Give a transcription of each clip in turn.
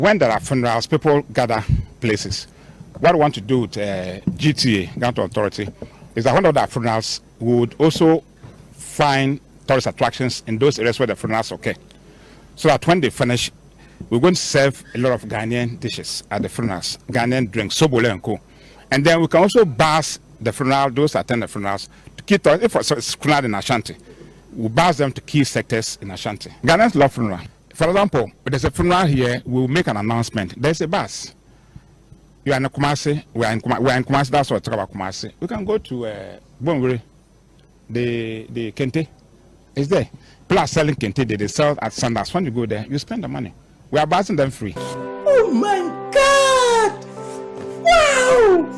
When there are funerals, people gather places. What we want to do with GTA, Ghana Authority, is that when there are funerals, we would also find tourist attractions in those areas where the funerals occur. So that when they finish, we're going to serve a lot of Ghanaian dishes at the funerals, Ghanaian drinks, sobole and co. And then we can also bus the funeral, those attend the funerals, to keep, if it's funeral in Ashanti, we bus them to key sectors in Ashanti. Ghanaians love funeral. For example, if there's a funeral here, we'll make an announcement. There's a bus. You are in Kumasi, we are in Kumasi, that's what I talk about Kumasi. We can go to Bongre, the Kente. It's there. People are selling Kente, they sell at Sanders. When you go there, you spend the money. We are busing them free. Oh my God! Wow!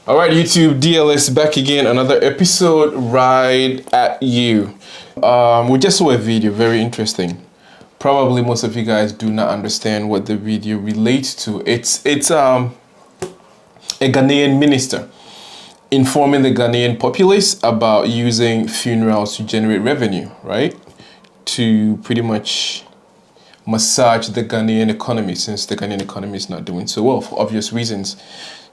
All right, YouTube, DLS back again, another episode right at you. We just saw a video, very interesting. Probably most of you guys do not understand what the video relates to. It's a Ghanaian minister informing the Ghanaian populace about using funerals to generate revenue, right? To pretty much massage the Ghanaian economy, since the Ghanaian economy is not doing so well for obvious reasons.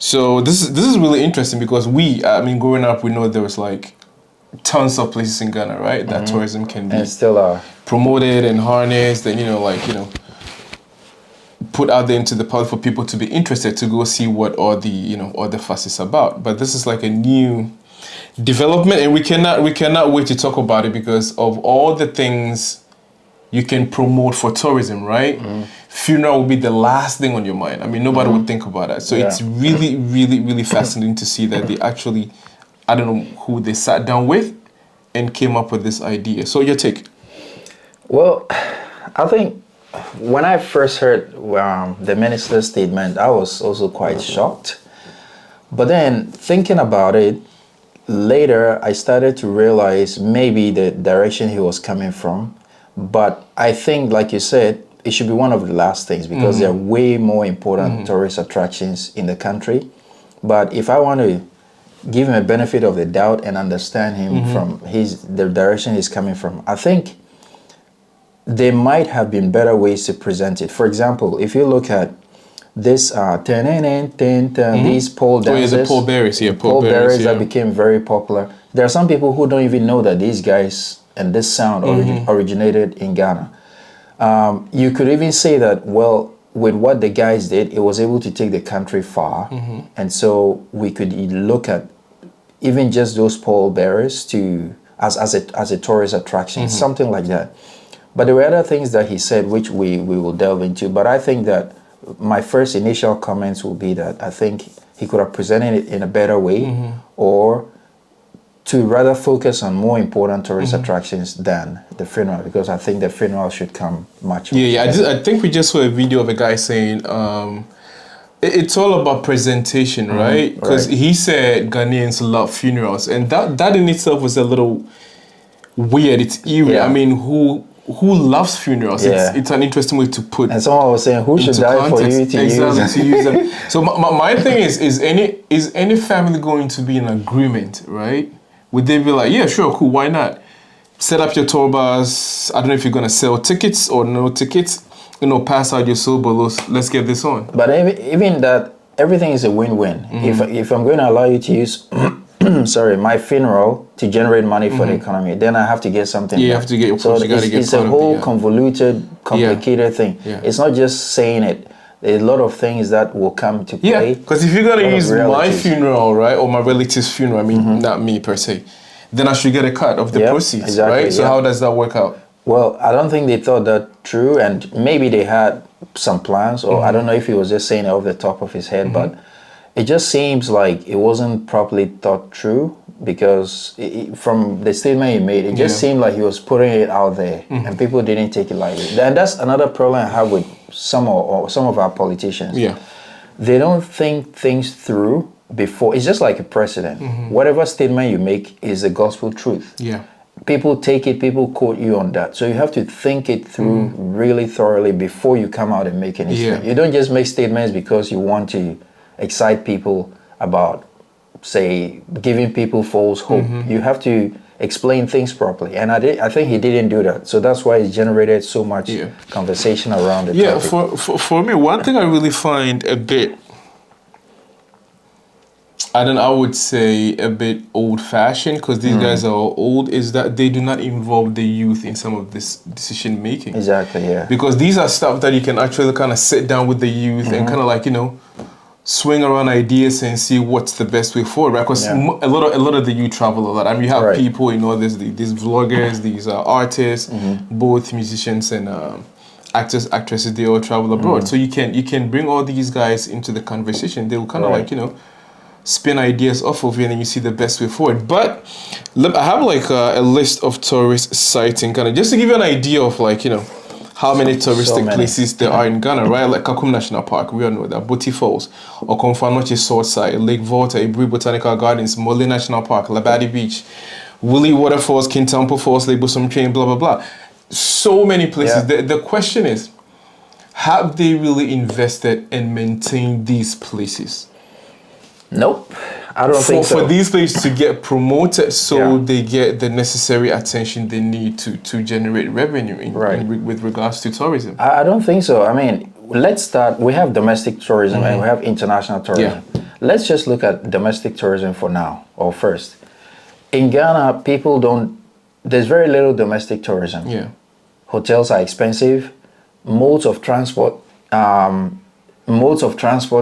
So this is really interesting because growing up, we know there was like tons of places in Ghana, right? That tourism can be and still are promoted and harnessed and put out there into the public for people to be interested to go see what all the fuss is about. But this is like a new development, and we cannot wait to talk about it because of all the things you can promote for tourism, right? Funeral will be the last thing on your mind. I mean, nobody would think about that. So it's really, really, really fascinating to see that they actually, I don't know who they sat down with and came up with this idea. So your take? Well, I think when I first heard the minister's statement, I was also quite shocked. But then thinking about it, later I started to realize maybe the direction he was coming from. But I think, like you said, it should be one of the last things because there are way more important tourist attractions in the country. But if I want to give him a benefit of the doubt and understand him from the direction he's coming from, I think there might have been better ways to present it. For example, if you look at this these pole dances, the pole bearers, pole bearers that became very popular. There are some people who don't even know that these guys and this sound originated in Ghana. You could even say that, well, with what the guys did, it was able to take the country far. And so we could look at even just those pole bearers as a tourist attraction, something like that. But there were other things that he said, which we will delve into. But I think that my first initial comments will be that I think he could have presented it in a better way or to rather focus on more important tourist attractions than the funeral, because I think the funeral should come much more. I think we just saw a video of a guy saying it's all about presentation, right? Because he said Ghanaians love funerals, and that in itself was a little weird. It's eerie. I mean, who loves funerals? It's an interesting way to put. And someone was saying, who should die for you to use them? So my thing is any family going to be in agreement, right? Would they be like, yeah, sure, cool, why not? Set up your tour bus. I don't know if you're going to sell tickets or no tickets. Pass out your soul bolos. Let's get this on. But even that, everything is a win-win. If I'm going to allow you to use, my funeral to generate money for the economy, then I have to get something. Yeah, you have to get your so it's a whole convoluted, complicated thing. Yeah. It's not just saying it. There's a lot of things that will come to play. Yeah, because if you're going to use my funeral, right, or my relative's funeral, I mean, not me per se, then I should get a cut of the proceeds, exactly, right? So how does that work out? Well, I don't think they thought that through, and maybe they had some plans, or I don't know if he was just saying it off the top of his head, but it just seems like it wasn't properly thought through, because from the statement he made, it just seemed like he was putting it out there, and people didn't take it lightly. And that's another problem I have with some of our politicians. Yeah, they don't think things through before. It's just like a precedent. Whatever statement you make is the gospel truth. Yeah, people take it, people quote you on that. So you have to think it through really thoroughly before you come out and make any statement. You don't just make statements because you want to excite people about, say, giving people false hope. You have to explain things properly. And I think he didn't do that. So that's why it generated so much conversation around the topic. For me, one thing I really find a bit, I would say a bit old-fashioned, because these guys are all old, is that they do not involve the youth in some of this decision making. Exactly, yeah. Because these are stuff that you can actually kind of sit down with the youth and kind of like, swing around ideas and see what's the best way forward, right? Because a lot of the youth travel a lot. I mean, you have people, there's these vloggers, these artists, both musicians and actors, actresses, they all travel abroad. So you can bring all these guys into the conversation. They will kind of like, spin ideas off of it, and then you see the best way forward. But I have like a list of tourist sites in Ghana, just to give you an idea of like, how many touristic places there are in Ghana, right? Like Kakum National Park, we all know that. Boti Falls, Okonfanoche Swordside, Lake Volta, Ibri Botanical Gardens, Mole National Park, Labadi Beach, Woolly Waterfalls, Kintampo Falls, Lake Bosom Train, blah, blah, blah. So many places. The question is, have they really invested and maintained these places? Nope, I don't think so. For these places to get promoted, so they get the necessary attention they need to generate revenue with regards to tourism. I don't think so. I mean, let's start. We have domestic tourism and we have international tourism. Let's just look at domestic tourism for now, or first. In Ghana, there's very little domestic tourism. Hotels are expensive. Modes of transport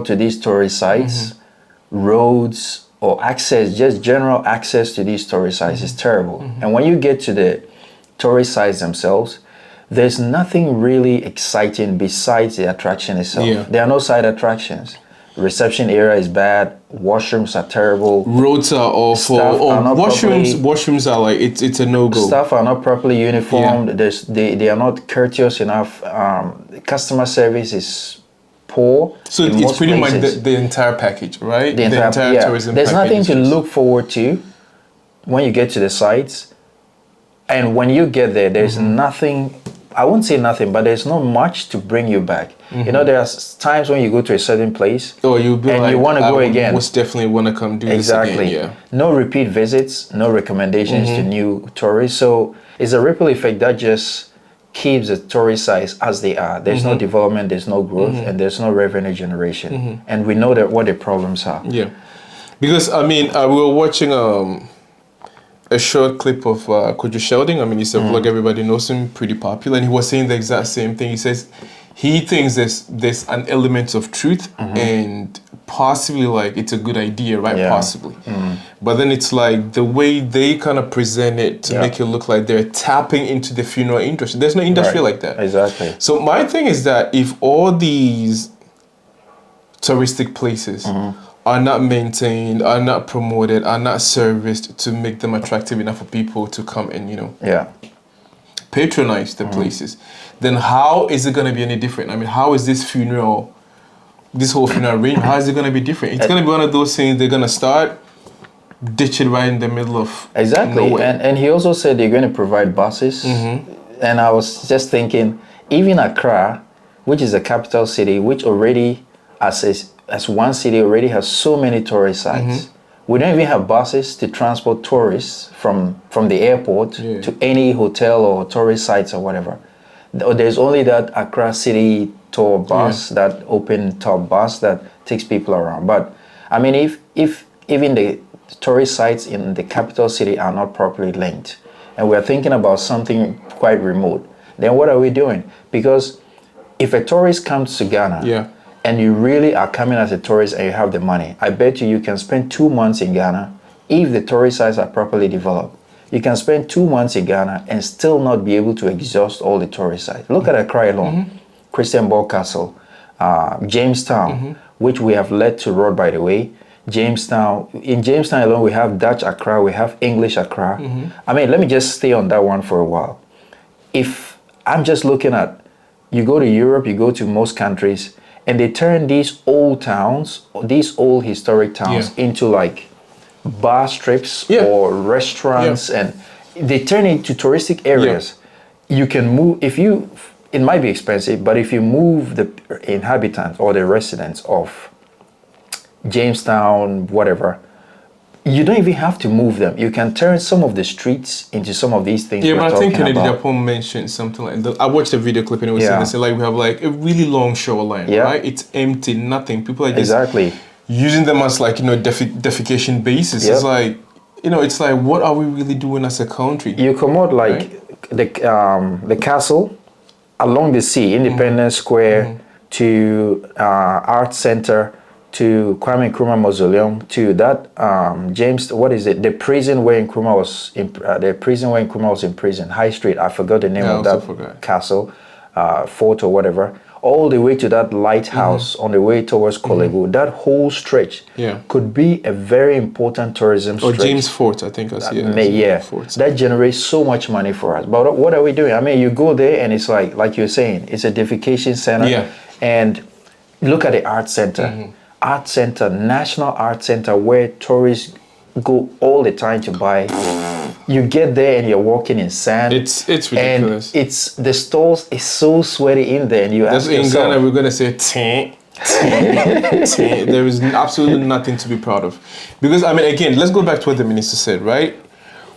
to these tourist sites, roads or access, just general access to these tourist sites is terrible. And when you get to the tourist sites themselves, there's nothing really exciting besides the attraction itself. There are no side attractions. Reception area is bad. Washrooms are terrible. Roads are awful. Washrooms are like it's a no-go. Staff are not properly uniformed. They are not courteous enough. Customer service is poor. So it's pretty much the entire package, right? The entire tourism There's package. nothing to look forward to when you get to the sites. And when you get there, there's nothing, I won't say nothing, but there's not much to bring you back. There are times when you go to a certain place you'll be and you want to go again. Most definitely want to come do this again. No repeat visits, no recommendations to new tourists. So it's a ripple effect that just keeps the tourist sites as they are. There's no development, there's no growth, and there's no revenue generation. And we know that what the problems are. Yeah. Because, I mean, we were watching a short clip of Kojo Sheldon. I mean, he's a vlogger, everybody knows him, pretty popular. And he was saying the exact same thing. He says he thinks there's an element of truth and possibly like it's a good idea, right? Possibly. But then it's like the way they kind of present it to make it look like they're tapping into the funeral industry. There's no industry like that. Exactly. So my thing is that if all these touristic places are not maintained, are not promoted, are not serviced to make them attractive enough for people to come and, patronize the places, then how is it going to be any different? I mean, how is this whole funeral arrangement, how is it going to be different? It's going to be one of those things they're going to start ditching right in the middle of nowhere. And he also said they're going to provide buses. And I was just thinking, even Accra, which is the capital city, which already as one city already has so many tourist sites. We don't even have buses to transport tourists from the airport to any hotel or tourist sites or whatever. There's only that Accra City tour bus, that open top bus that takes people around. But I mean, if even the tourist sites in the capital city are not properly linked, and we're thinking about something quite remote, then what are we doing? Because if a tourist comes to Ghana, and you really are coming as a tourist and you have the money, I bet you can spend 2 months in Ghana if the tourist sites are properly developed. You can spend 2 months in Ghana and still not be able to exhaust all the tourist sites. Look at Accra alone, Christian Ball Castle, Jamestown, which we have led to road, by the way. Jamestown, in Jamestown alone, we have Dutch Accra, we have English Accra. I mean, let me just stay on that one for a while. If I'm just looking at, you go to Europe, you go to most countries, and they turn these old towns, these old historic towns into like bar strips or restaurants, and they turn it into touristic areas. You can move, it might be expensive, but if you move the inhabitants or the residents of Jamestown, whatever, you don't even have to move them. You can turn some of the streets into some of these things. Yeah, we're but I think talking Kennedy about. Japan mentioned something like that. I watched a video clip and it was saying, Yeah. they said, like, we have like a really long shoreline, Yeah. right? It's empty, nothing. People are just Exactly. using them as like, defecation bases. Yep. It's like, it's like, what are we really doing as a country? You come out like the castle along the sea, Independence Square, to Art Center, to Kwame Nkrumah Mausoleum, to that James, what is it? The prison where Nkrumah was imprisoned, High Street. I forgot the name Yeah, I of also that forgot. castle, fort or whatever. All the way to that lighthouse on the way towards Kolegu. That whole stretch Yeah. could be a very important tourism Or stretch. James Fort, I think. Yeah, Fort. that generates so much money for us. But what are we doing? I mean, you go there and it's like you're saying, it's a defecation center. Yeah. And look at the art center. Art center, National Art Center, where tourists go all the time to buy. You get there and you're walking in sand. It's ridiculous. And the stalls is so sweaty in there, and you That's ask in yourself, Ghana, we're going to say, "Tink, tink." There is absolutely nothing to be proud of. Because, I mean, again, let's go back to what the minister said, right?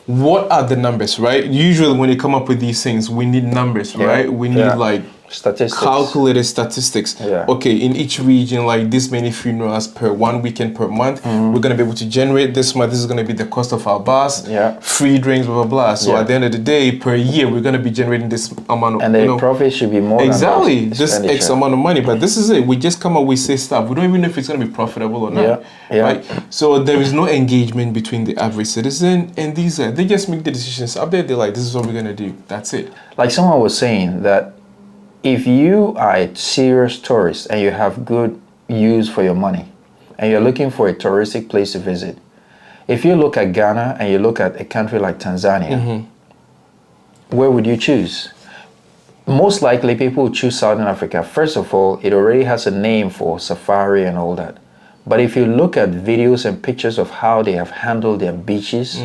What are the numbers, right? Usually when you come up with these things, we need numbers, right? We need like statistics. calculated statistics. Yeah. Okay, in each region, like this many funerals per 1 weekend per month, we're gonna be able to generate this much. This is gonna be the cost of our bus, free drinks, blah blah blah. So at the end of the day, per year, we're gonna be generating this amount of, and the profit should be more exactly than this X amount of money. But this is it. We just come up with say stuff. We don't even know if it's gonna be profitable or not. Right? So there is no engagement between the average citizen and these guys. They just make the decisions up there. They're like, this is what we're gonna do. That's it. Like someone was saying that if you are a serious tourist and you have good use for your money and you're looking for a touristic place to visit, if you look at Ghana and you look at a country like Tanzania, where would you choose? Most likely people would choose Southern Africa. First of all, it already has a name for safari and all that. But if you look at videos and pictures of how they have handled their beaches,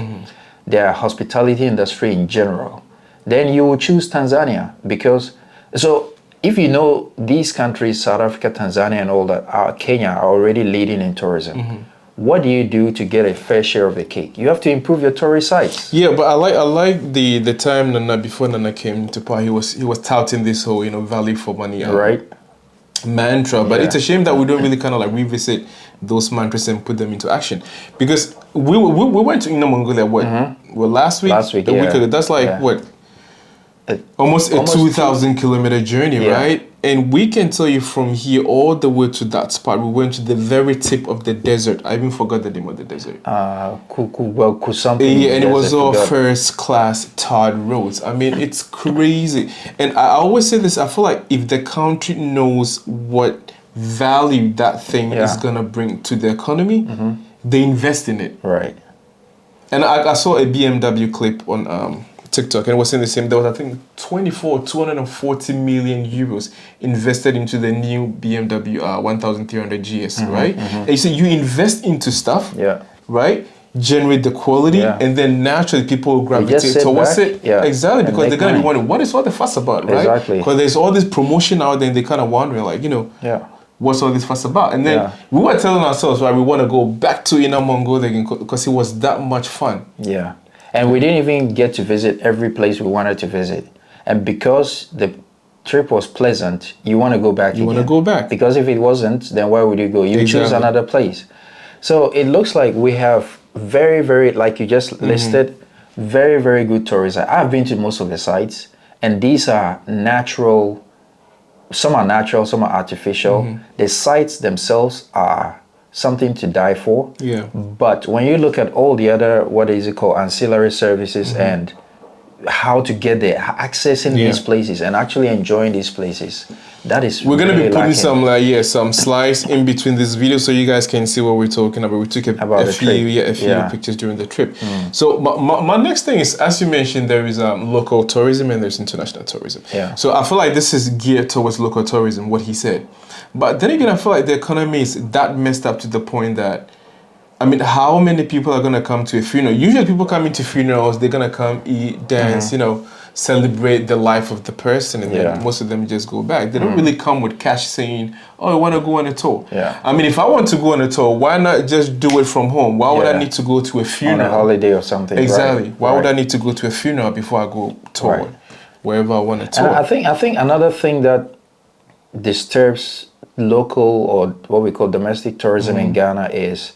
their hospitality industry in general, then you will choose Tanzania. Because, so if you know these countries, South Africa, Tanzania and all that, Kenya are already leading in tourism. What do you do to get a fair share of the cake? You have to improve your tourist sites. Yeah, but I like the time before Nana came to power, he was touting this whole value for money mantra. But it's a shame that we don't really kind of like revisit those mantras and put them into action, because we went to Inner Mongolia well last week a week ago. That's like what almost a 2,000 kilometer journey, right? And we can tell you from here all the way to that spot. We went to the very tip of the desert. I even forgot the name of the desert. Something. Yeah, and it was all first class tarred roads. I mean, it's crazy. And I always say this, I feel like if the country knows what value that thing is gonna bring to the economy, they invest in it. Right. And I saw a BMW clip on TikTok, and it was saying the same. There was, I think, 240 million euros invested into the new BMW 1300 GS, right? And you see, you invest into stuff, right? Generate the quality, and then naturally people will gravitate towards it. Exactly, because they're gonna be wondering, what is all the fuss about, right? Exactly. Because there's all this promotion out there, and they're kind of wondering, like, what's all this fuss about? And then we were telling ourselves, right, we want to go back to Inner Mongolia again because it was that much fun. Yeah. And we didn't even get to visit every place we wanted to visit. And because the trip was pleasant, you want to go back again. You want to go back. Because if it wasn't, then where would you go? You choose another place. So it looks like we have very, very, like you just listed, very, very good tourism. I've been to most of the sites, and these are natural. Some are natural, some are artificial. The sites themselves are something to die for. Yeah. But when you look at all the other, what is it called, ancillary services and how to get there, accessing these places and actually enjoying these places, that is we're going to be putting lacking. some slides in between this video so you guys can see what we're talking about. We took a few pictures during the trip. So my next thing is, as you mentioned, there is local tourism and there's international tourism. So I feel like this is geared towards local tourism, what he said. But then again, I feel like the economy is that messed up to the point that, I mean, how many people are going to come to a funeral? Usually people come into funerals, they're going to come, eat, dance, celebrate the life of the person, and Yeah. then most of them just go back. They don't really come with cash saying, "Oh, I want to go on a tour." Yeah. I mean, if I want to go on a tour, why not just do it from home? Why would I Yeah. need to go to a On funeral? a holiday or something. Exactly. Right. Why would I Right. need to go to a funeral before I go tour Right. wherever I want to And tour? I think another thing that disturbs local or what we call domestic tourism in Ghana is,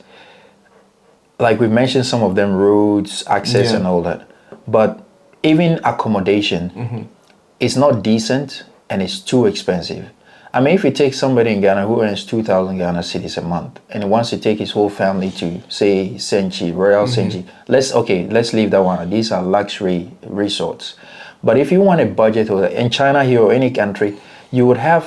like we mentioned, some of them roads, access, Yeah. and all that. But even accommodation is not decent and it's too expensive. I mean, if you take somebody in Ghana who earns 2,000 Ghana cedis a month and wants to take his whole family to, say, Senchi, Royal Senchi, let's leave that one. These are luxury resorts. But if you want a budget hotel in China here or any country, you would have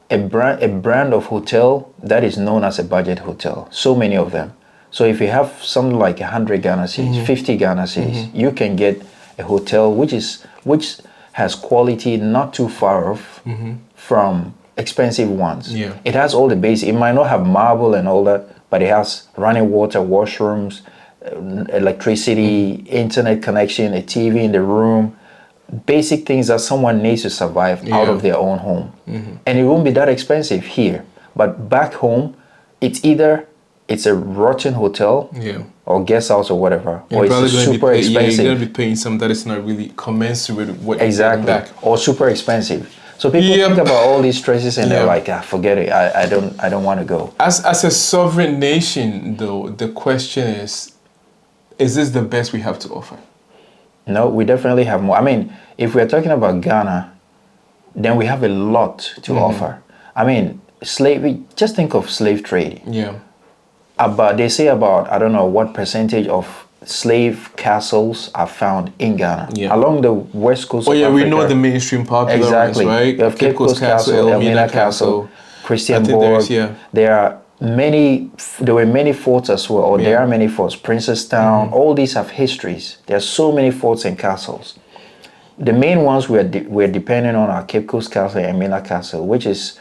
a brand of hotel that is known as a budget hotel. So many of them. So if you have something like 100 Ghana cedis, 50 Ghana cedis, you can get a hotel which has quality not too far off from expensive ones. Yeah. It has all the basic. It might not have marble and all that, but it has running water, washrooms, electricity, internet connection, a TV in the room, basic things that someone needs to survive out of their own home. And it won't be that expensive here. But back home, it's a rotten hotel Yeah. or guest house or whatever, or You're it's probably gonna be super expensive. you're going to be paying something that is not really commensurate with what Exactly. you're getting back. Or super expensive. So people Yep. think about all these stresses and they're Yeah. like, forget it. I don't want to go. As a sovereign nation, though, the question is this the best we have to offer? No, we definitely have more. I mean, if we're talking about Ghana, then we have a lot to offer. I mean, just think of slave trade. Yeah. They say about, I don't know what percentage of slave castles are found in Ghana. Yeah. Along the west coast Oh of yeah, Africa. we know the mainstream popular Exactly. ones, right? You have Cape Coast Castle, Elmina Castle, Christian I think Borg. yeah. There were many forts as well, or there are many forts. Princestown, all these have histories. There are so many forts and castles. The main ones we're depending on are Cape Coast Castle and Elmina Castle, which is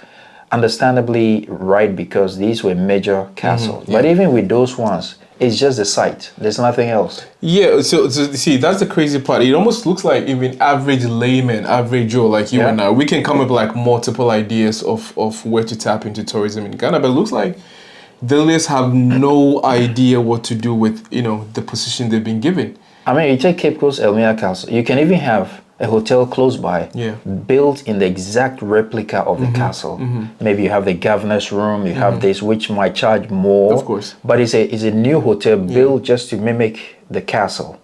understandably right because these were major castles. But even with those ones, it's just the site. There's nothing else. Yeah, so see, that's the crazy part. It almost looks like even average layman, average Joe like you Yeah. and I, we can come up with like multiple ideas of where to tap into tourism in Ghana, but it looks like the lists have no idea what to do with, the position they've been given. I mean, you take Cape Coast Elmina Castle. You can even have a hotel close by, Yeah. built in the exact replica of the castle. Maybe you have the governor's room. You have this, which might charge more. Of course. But it's a new hotel built just to mimic the castle,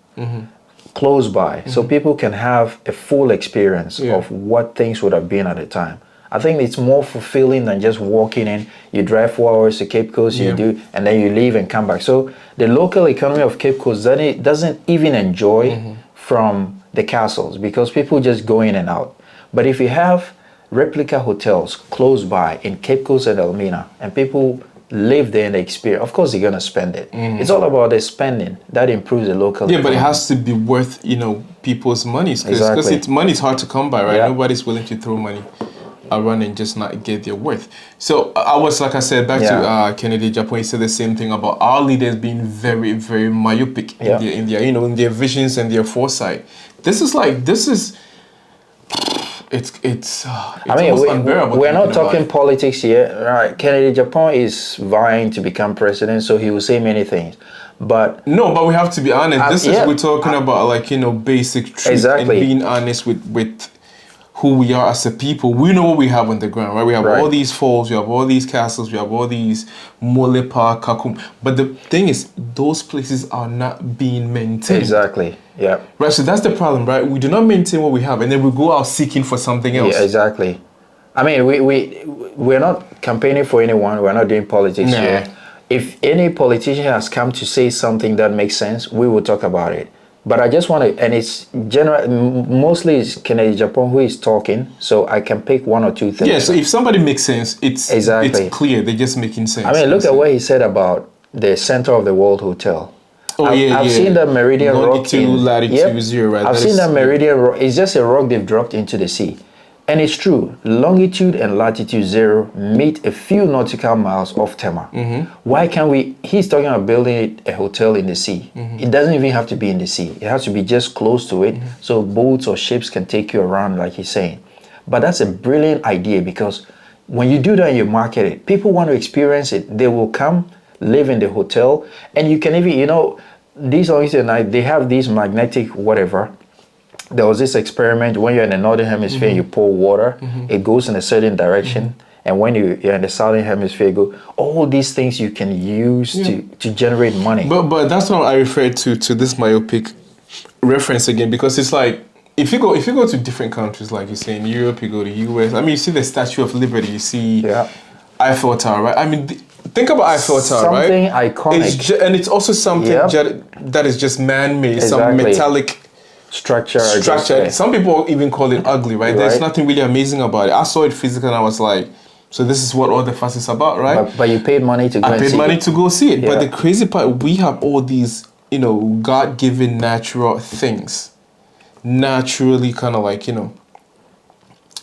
close by, so people can have a full experience of what things would have been at the time. I think it's more fulfilling than just walking in. You drive 4 hours to Cape Coast, and then you leave and come back. So the local economy of Cape Coast doesn't even enjoy from the castles because people just go in and out. But if you have replica hotels close by in Cape Coast and Elmina, and people live there and experience, of course they're gonna spend it. It's all about the spending that improves the local Yeah, but it economy. has to be worth, people's money. Because Exactly. money is hard to come by, right? Yeah. Nobody's willing to throw money around and just not get their worth. So I was, like I said, back to Kennedy Japan, he said the same thing about our leaders being very, very myopic in their visions and their foresight. It's almost unbearable. We're not thinking about talking it. politics here, right? Kennedy Japan is vying to become president, so he will say many things. But No, but we have to be honest. We're talking about basic truth Exactly. and being honest with who we are as a people. We know what we have on the ground, right? We have all these falls, we have all these castles, we have all these Molepa, Kakum. But the thing is, those places are not being maintained. exactly, yeah, Right, so that's the problem, right? We do not maintain what we have, and then we go out seeking for something else. yeah, exactly. I mean, we're not campaigning for anyone. We're not doing politics Nah. here. If any politician has come to say something that makes sense, we will talk about it. But I just want to, and it's mostly it's Kennedy Japan who is talking, so I can pick one or two things. Yeah, so if somebody makes sense, it's Exactly. it's clear. They're just making sense. I mean, look at what he said about the Center of the World Hotel. I've seen that Meridian Rock Longitude, latitude, zero, right? I've That seen is- that Meridian Rock. It's just a rock they've dropped into the sea. And it's true, longitude and latitude zero meet a few nautical miles off Tema. Why can't we? He's talking about building a hotel in the sea. It doesn't even have to be in the sea. It has to be just close to it, so boats or ships can take you around, like he's saying. But that's a brilliant idea, because when you do that and you market it, people want to experience it. They will come, live in the hotel, and you can even, these they have these magnetic whatever. There was this experiment when you're in the northern hemisphere, you pour water, it goes in a certain direction. And when you're in the southern hemisphere, all these things you can use to generate money. But that's what I refer to this myopic reference again, because it's like, if you go to different countries, like you say in Europe, you go to US. I mean, you see the Statue of Liberty, you see Eiffel Tower, right? I mean, think about Eiffel Tower, right? Something iconic. And it's also something that is just man-made, some metallic structure. Some people even call it ugly, right? There's nothing really amazing about it. I saw it physically and I was like, so this is what all the fuss is about, right? But you paid money to go I and paid see money it. to go see it. Yeah. But the crazy part, we have all these, God-given natural things. Naturally kind of like,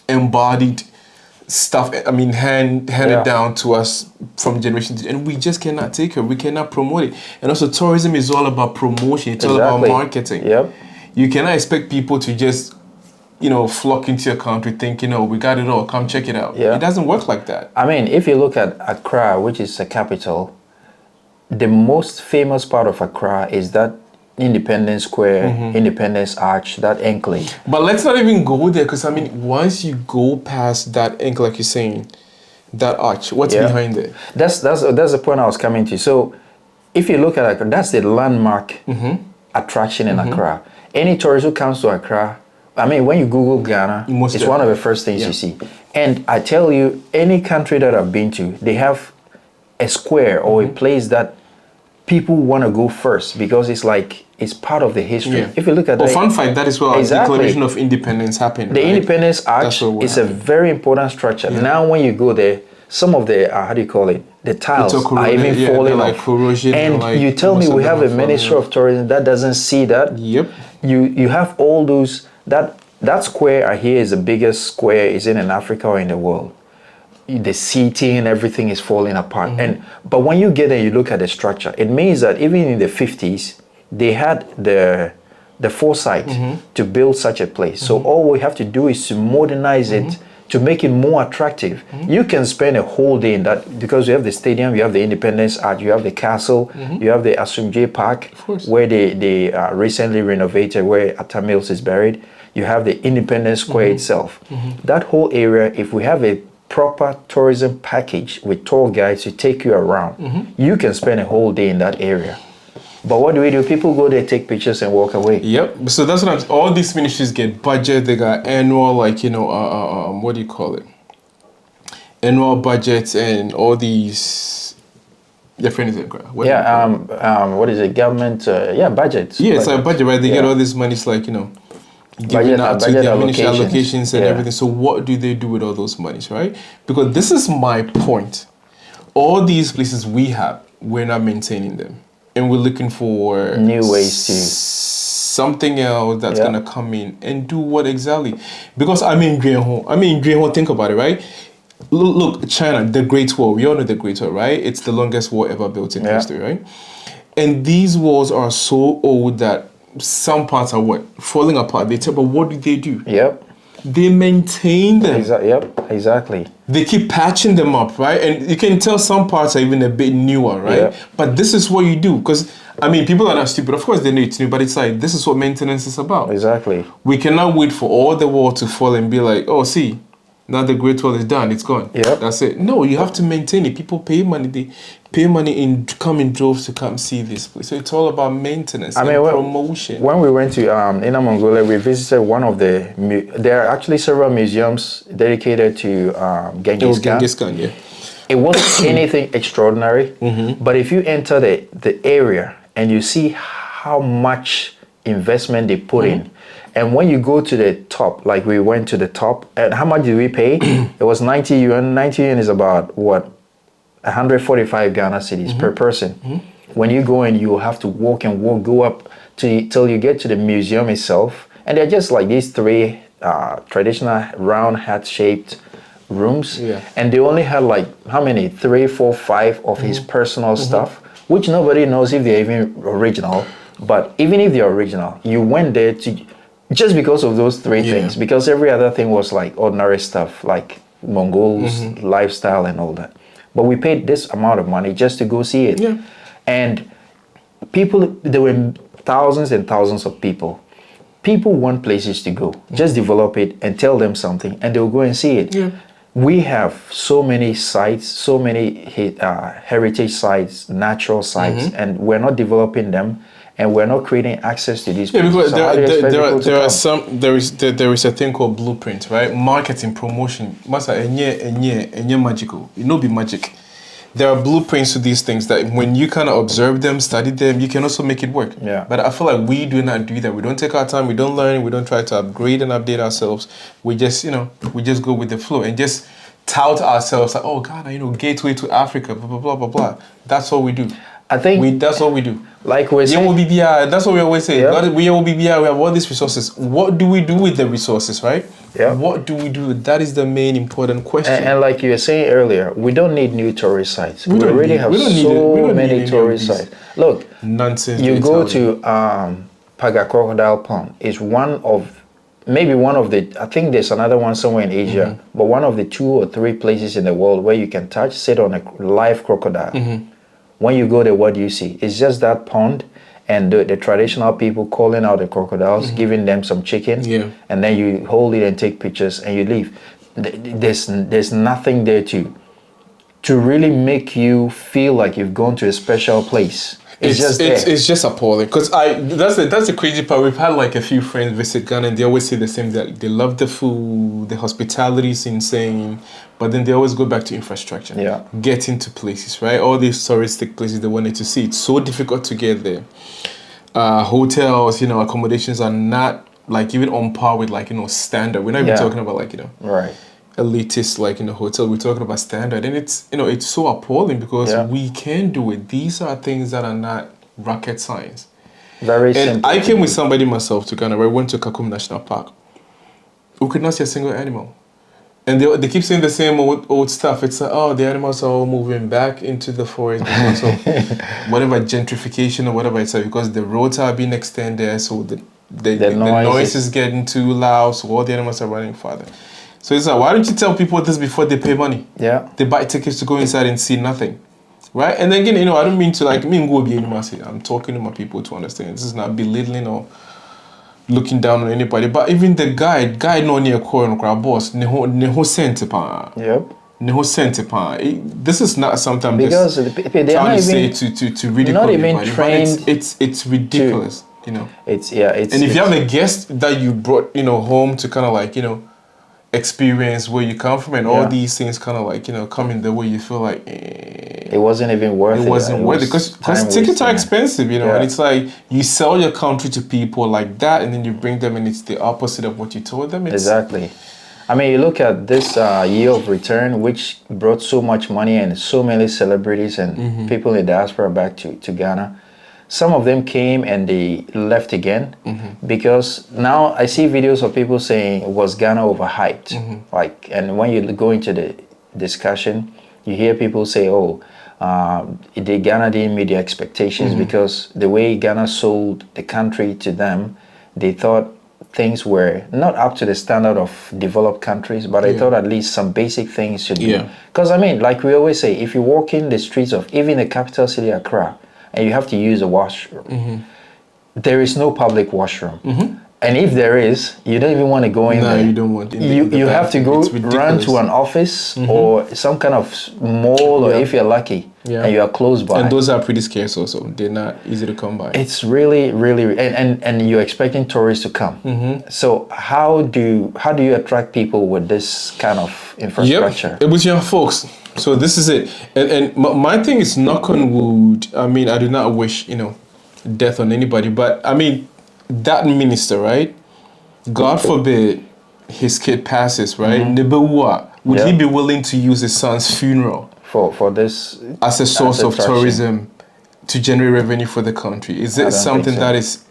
embodied stuff. I mean, handed down to us from generation to, and we just cannot take it. We cannot promote it. And also, tourism is all about promotion. It's all about marketing. Yep. You cannot expect people to just, flock into your country thinking, we got it all. Come check it out. Yeah. It doesn't work like that. I mean, if you look at Accra, which is the capital, the most famous part of Accra is that Independence Square, Independence Arch, that enclave. But let's not even go there, because I mean, once you go past that enclave, like you're saying, that arch, what's behind it? That's the point I was coming to. So, if you look at Accra, that's the landmark attraction in Accra. Any tourist who comes to Accra, I mean, when you Google Ghana, it's one of the first things you see. And I tell you, any country that I've been to, they have a square or a place that people want to go first, because it's part of the history. If you look at fun fact, that is where the Declaration of Independence happened. The Independence Arch is a very important structure. Now when you go there, some of the the tiles are even falling off. Corrosion, and you tell me we have a Ministry of Tourism that doesn't see that. Yep. You have all those, that square I hear is the biggest square, is it in Africa or in the world? The seating, everything is falling apart. But when you get there, you look at the structure, it means that even in the 50s, they had the foresight to build such a place. So all we have to do is to modernize it, to make it more attractive. You can spend a whole day in that, because you have the stadium, you have the Independence Arch, you have the castle, you have the Asumje Park, where they recently renovated, where Atta Mills is buried. You have the Independence Square itself. That whole area, if we have a proper tourism package with tour guides to take you around, you can spend a whole day in that area. But what do? People go there, take pictures and walk away. Yep. So that's what all these ministries get budget. They got annual, what do you call it? Annual budgets and all these different things. What is it? Government, budgets. Yeah, it's like a budget, right? They get all this money. It's like, giving out to their ministry allocations and everything. So what do they do with all those monies, right? Because this is my point. All these places we have, we're not maintaining them. And we're looking for new ways to something else that's gonna come in and do what exactly? Because Greenhole, think about it, right? Look, China, the Great Wall. We all know the Great Wall, right? It's the longest wall ever built in history, right? And these walls are so old that some parts are falling apart. But what do? Yep. They maintain them. Exactly. They keep patching them up, right? And you can tell some parts are even a bit newer, right? Yep. But this is what you do. Because, people are not stupid. Of course, they know it's new, but it's like, this is what maintenance is about. Exactly. We cannot wait for all the wall to fall and be like, oh, see, now the Great Wall is done. It's gone. Yep. That's it. No, you have to maintain it. People pay money. They pay money and come in droves to come see this place. So it's all about maintenance and promotion. When we went to Inner Mongolia, we visited one of there are actually several museums dedicated to Genghis Khan. Genghis Khan, yeah. It wasn't anything extraordinary, but if you enter the area and you see how much investment they put in, and when you go to the top, like we went to the top, and how much did we pay? It was 90 yuan. 90 yuan is about what? 145 Ghana cedis per person. When you go in, you have to walk, go up till you get to the museum itself. And they're just like these three traditional round hat-shaped rooms, Yeah. and they only had like how many? 3, 4, 5 of his personal stuff, which nobody knows if they're even original. But even if they're original, you went there to just because of those three things, because every other thing was like ordinary stuff, like Mongols lifestyle and all that. But we paid this amount of money just to go see it. Yeah. And people, there were thousands and thousands of people. People want places to go. Just develop it and tell them something, and they'll go and see it. Yeah. We have so many sites, so many heritage sites, natural sites, and we're not developing them, and we're not creating access to these Yeah, people. because So how do you expect people to come? there is a thing called blueprint, right? Marketing, promotion, masa enye magical. It no be magic. There are blueprints to these things that when you kind of observe them, study them, you can also make it work. Yeah. But I feel like we do not do that. We don't take our time. We don't learn. We don't try to upgrade and update ourselves. We just, we just go with the flow and just tout ourselves like, oh, Ghana, gateway to Africa, blah, blah, blah, blah, blah. That's all we do. I think That's what we do. like we're saying, That's what we always say. Yeah. We have all these resources. What do we do with the resources, right? Yeah. What do we do? That is the main important question. and like you were saying earlier, we don't need new tourist sites. We don't already need- have we don't need it. We so don't need many any of tourist these sites. Look, Nonsense. you they go tell you. to Paga Crocodile Pond. It's maybe one of the, I think there's another one somewhere in Asia, but one of the 2 or 3 places in the world where you can sit on a live crocodile. When you go there, what do you see? It's just that pond and the traditional people calling out the crocodiles, giving them some chicken, Yeah. and then you hold it and take pictures and you leave. There's nothing there to really make you feel like you've gone to a special place. It's just there. It's just appalling because that's the crazy part. We've had like a few friends visit Ghana and they always say the same, that they love the food, the hospitality is insane, but then they always go back to infrastructure. Yeah. Getting to places, right? All these touristic places they wanted to see. It's so difficult to get there. Hotels, accommodations are not like even on par with like standard. We're not even talking about like Right. elitist like in a hotel. We're talking about standard, and it's it's so appalling because Yeah. we can do it. These are things that are not rocket science. Very And simple. I came with somebody myself to Ghana. I went to Kakum National Park. We could not see a single animal, and they keep saying the same old stuff. It's like, oh, the animals are all moving back into the forest because of whatever gentrification or whatever it's like, because the roads are being extended, so the noise is getting too loud, so all the animals are running farther. So it's like, why don't you tell people this before they pay money? Yeah. They buy tickets to go inside and see nothing. Right? And then again, I don't mean to I'm talking to my people to understand. This is not belittling or looking down on anybody. But even the guide no near core boss, neho sente pa. Yep. Neho sente pa. This is not something I'm Because just the people, they're trying not to even say to ridicule not even anybody, but trained it's ridiculous, It's And if you have a guest that you brought, home to kind of like, experience where you come from and all these things kind of like, come in the way you feel like it wasn't even worth it. it wasn't worth it because tickets are expensive, Yeah. and it's like you sell your country to people like that and then you bring them and it's the opposite of what you told them. Exactly. I mean, you look at this year of return, which brought so much money and so many celebrities and people in diaspora back to Ghana. Some of them came and they left again because now I see videos of people saying, was Ghana overhyped? And when you go into the discussion, you hear people say, the Ghana didn't meet their expectations because the way Ghana sold the country to them, they thought things were not up to the standard of developed countries, but I thought at least some basic things should be. Because I mean, like we always say, if you walk in the streets of even the capital city, Accra, and you have to use a washroom, there is no public washroom. And if there is, you don't even want to go in there. No, you don't want. You have to go run to an office or some kind of mall, or if you're lucky, and you are close by. And those are pretty scarce also. They're not easy to come by. It's really, really, and you're expecting tourists to come. So how do you attract people with this kind of infrastructure? It was young folks. So this is it. And my thing is, knock on wood. I mean, I do not wish, death on anybody. But I mean, that minister, right? God forbid his kid passes, right? Nebewa, would he be willing to use his son's funeral for this as a source of attraction? tourism to generate revenue for the country? Is it something that is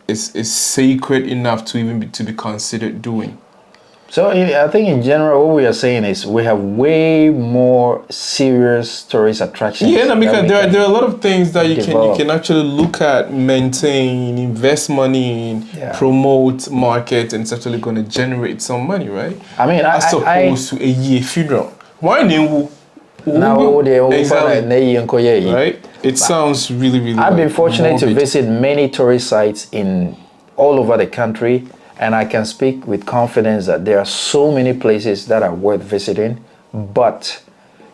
sacred enough to even to be considered doing? So I think in general, what we are saying is we have way more serious tourist attractions. Yeah, no, because that we there are a lot of things that you develop. can actually look at, maintain, invest money in, Yeah. promote, market, and it's actually going to generate some money, right? I mean, As opposed to a year funeral. Why new? now Exactly. exactly. Right? It sounds really, really. I've been like fortunate to morbid. visit many tourist sites in all over the country, and I can speak with confidence that there are so many places that are worth visiting. But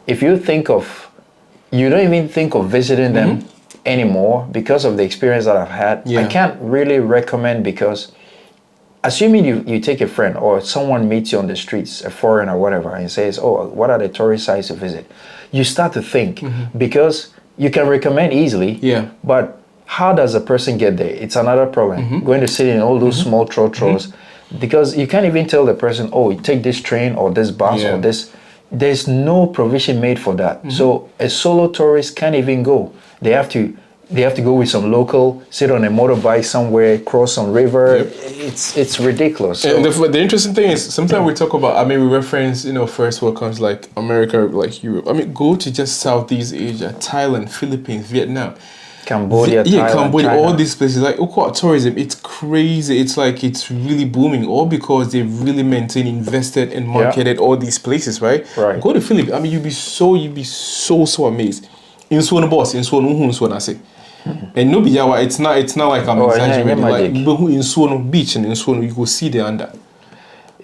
if you think of, you don't even think of visiting them anymore because of the experience that I've had. I Yeah. can't really recommend, because assuming you take a friend or someone meets you on the streets, a foreigner or whatever, and says, oh, what are the tourist sites to visit? You start to think, because you can recommend easily, Yeah. but how does a person get there? It's another problem. Going to sit in all those small trotros, because you can't even tell the person, oh, you take this train or this bus Yeah. or this. There's no provision made for that. So a solo tourist can't even go. They have to go with some local, sit on a motorbike somewhere, cross some river. Yep. It's ridiculous. So, And the interesting thing is, sometimes we talk about, I mean, we reference, first world countries like America, like Europe. I mean, go to just Southeast Asia, Thailand, Philippines, Vietnam. Cambodia, Yeah, Thailand, Cambodia, China. all these places, like tourism, it's crazy. It's like it's really booming, all because they've really maintained, invested, and marketed all these places, right? Right. Go to Philippines. I mean, you'd be so amazed. In Swan boss, in Swan I say. And no, Yawa, it's not like I'm Oh, yeah, exaggerating. yeah, Like magic. in Swan beach and in Swan, you go see the under.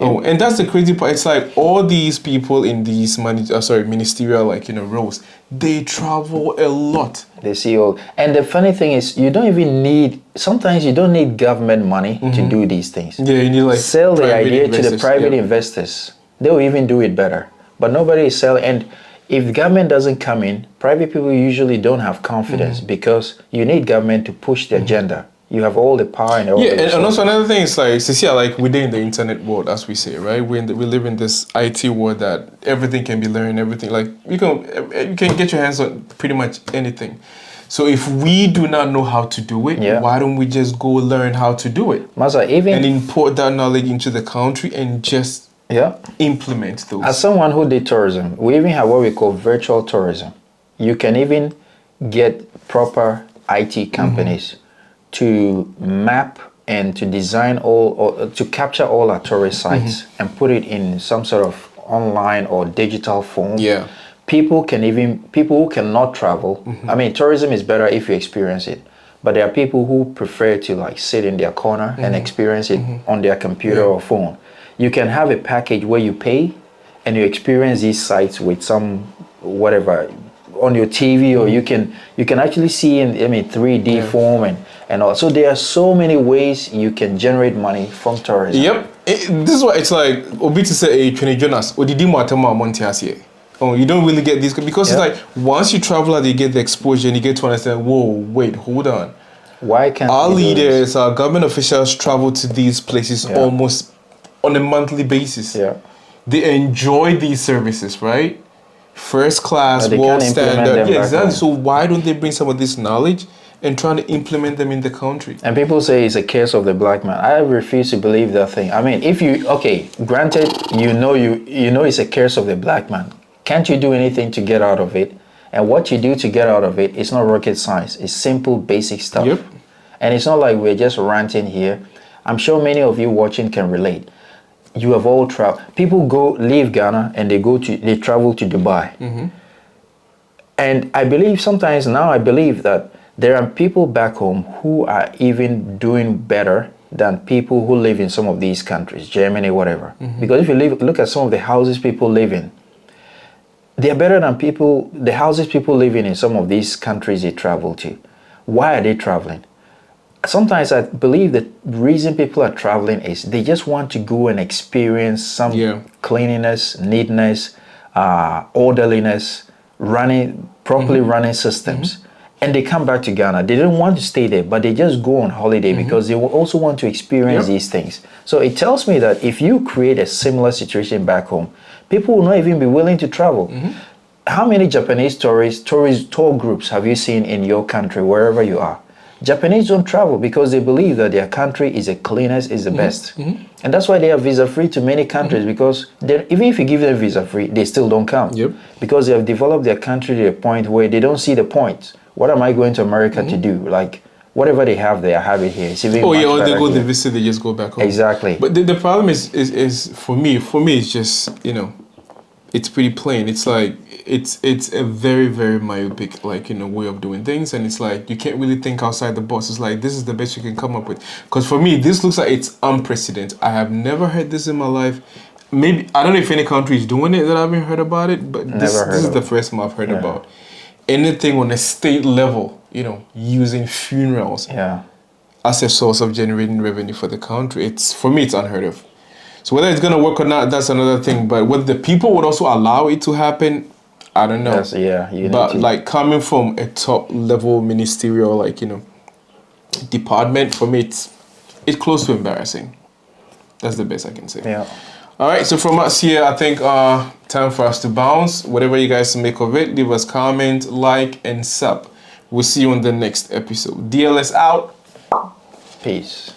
Oh, and that's the crazy part. It's like all these people in these ministerial roles, they travel a lot. They see all. And the funny thing is, you don't even need. Sometimes you don't need government money to do these things. Yeah, you need like Sell the private idea to the investors, private yeah. investors. They'll even do it better. But nobody is selling. And if the government doesn't come in, private people usually don't have confidence, because you need government to push the agenda. You have all the power and all Yeah, the and also resources. another thing is like, Cecilia, like within the internet world, as we say, right? We live in this IT world that everything can be learned, everything. Like you can get your hands on pretty much anything. So if we do not know how to do it, Yeah. why don't we just go learn how to do it Masa, even and import that knowledge into the country and just yeah. implement those? As someone who did tourism, we even have what we call virtual tourism. You can even get proper IT companies to map and to design or to capture all our tourist sites and put it in some sort of online or digital form. Yeah. People who cannot travel. I mean, tourism is better if you experience it. But there are people who prefer to like sit in their corner and experience it on their computer or phone. You can have a package where you pay and you experience these sites with some whatever on your TV, or you can actually see in 3D form and all. So there are so many ways you can generate money from tourism. Yep. This is why it's like Obi to say a Trini Jonas Odidi Matama Montiasie. Oh, you don't really get these because it's like once you travel out, you get the exposure and you get to understand, whoa, wait, hold on. Why can't Our we do this? leaders, our government officials travel to these places almost on a monthly basis. Yeah. They enjoy these services, right? First class, But they world can't implement standard. them Yeah, back exactly. home. So why don't they bring some of this knowledge and try to implement them in the country? And people say it's a curse of the black man. I refuse to believe that thing. I mean, if you granted you know it's a curse of the black man. Can't you do anything to get out of it? And what you do to get out of it is not rocket science. It's simple, basic stuff. Yep. And it's not like we're just ranting here. I'm sure many of you watching can relate. You have all traveled. People leave Ghana and they travel to Dubai. And I believe that there are people back home who are even doing better than people who live in some of these countries, Germany, whatever. Because if you look at some of the houses people live in, they're better than the houses people live in some of these countries they travel to. Why are they traveling? Sometimes I believe the reason people are traveling is they just want to go and experience some cleanliness, neatness, orderliness, properly running systems. And they come back to Ghana. They don't want to stay there, but they just go on holiday because they will also want to experience these things. So it tells me that if you create a similar situation back home, people will not even be willing to travel. How many Japanese tour groups have you seen in your country, wherever you are? Japanese don't travel because they believe that their country is the cleanest, is the best. And that's why they are visa-free to many countries, because even if you give them visa-free, they still don't come. Yep. Because they have developed their country to a point where they don't see the point. What am I going to America to do? Like, whatever they have there, I have it here. It's even Oh yeah, much or they better go here. to visit, they just go back home. Exactly. But the problem is for me it's just, you know, it's pretty plain. It's like it's a very, very myopic, like, you know, way of doing things, and it's like you can't really think outside the box. It's like this is the best you can come up with. Because for me, this looks like it's unprecedented. I have never heard this in my life. Maybe I don't know if any country is doing it that I haven't heard about it, but this is the first time I've heard about anything on a state level, you know, using funerals as a source of generating revenue for the country. It's, for me, it's unheard of. So whether it's gonna work or not, that's another thing. But whether the people would also allow it to happen, I don't know. But like coming from a top level ministerial, like, you know, department, for me, it's close to embarrassing. That's the best I can say. Yeah. All right, so from us here, I think time for us to bounce. Whatever you guys make of it, leave us comment, like, and sub. We'll see you on the next episode. DLS out. Peace.